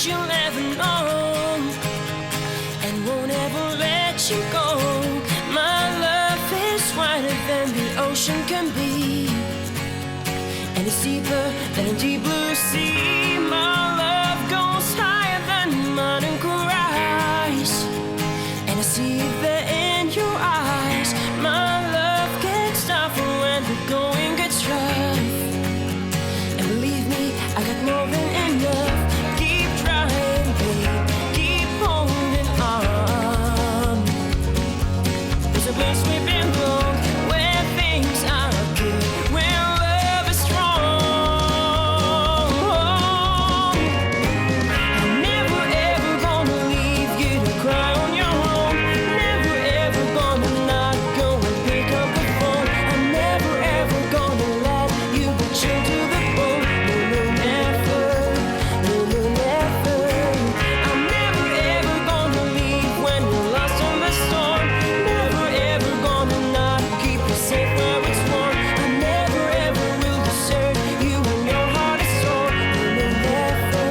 you'll ever know, and won't ever let you go. My love is wider than the ocean can be, and it's deeper than a deep blue sea. My love goes higher than the mountain cries, and I see that in your eyes. My love gets tougher when the going gets rough, and believe me, I got more than enough. Keep trying, babe, keep holding on. There's a place we belong, where things are good, where love is strong. I'm never ever gonna leave you to cry on your own. Never ever gonna not go and pick up the phone. I'm never ever gonna let you be chilled to the bone. No, no, never. No, no, never. I'm never ever gonna leave when you're lost in the storm. Never ever gonna not keep you safe where it's warm. I never ever will desert you when your heart is sore. No, no, never.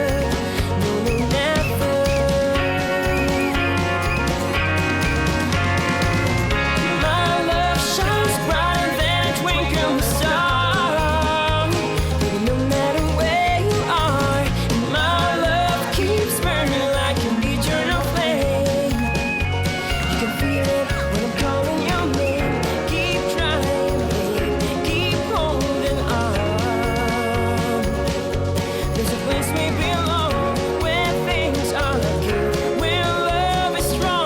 No, no, never. My love shines brighter than a twinkling star, baby, no matter where you are. And my love keeps burning like an eternal flame. You can feel it when I'm calling your name. Keep trying, babe, keep holding on. There's a place we belong, where things are good, where love is strong.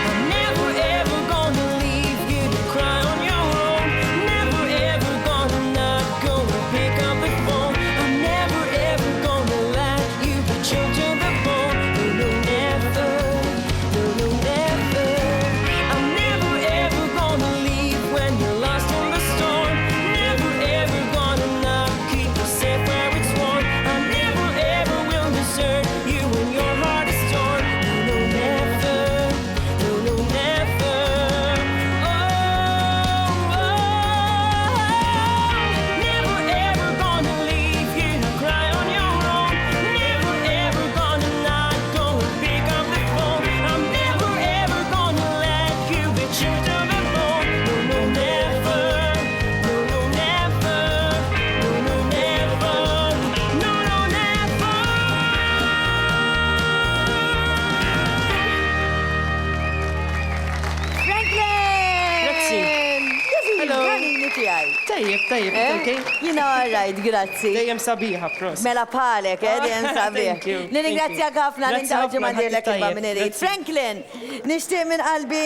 I'm never ever gonna leave you to cry on your own. Never ever gonna not go and pick up the phone. I'm never ever gonna let you be chilled to the bone. No, no, never. No, no, never. I'm never ever gonna leave when you're lost in the storm. Never ever gonna not keep you safe where it's warm. I never ever will desert you when your heart is torn. No, no, never. No, no, never. Never ever gonna leave you to cry on your own. Never ever gonna not go and pick up the phone. I'm never ever gonna let you be chilled to the bone. No, no, never. No, no, never. No, no, never. No, no, never. Franklin! Grazzi. Kif Hello. għalini tijaj? Tajjeb, tajjeb, ok? Jina għarrajt, grazzi. Dejjem sabiħa, pros. Mela palek, dejjem sabiħ. Thank you, Nirringrazzjak ħafna Grazzi l-intaħġi ħafna, mandilek ħadd imma minn tajjeb, irid. grazzi. Franklin, nishtiq minn qalbi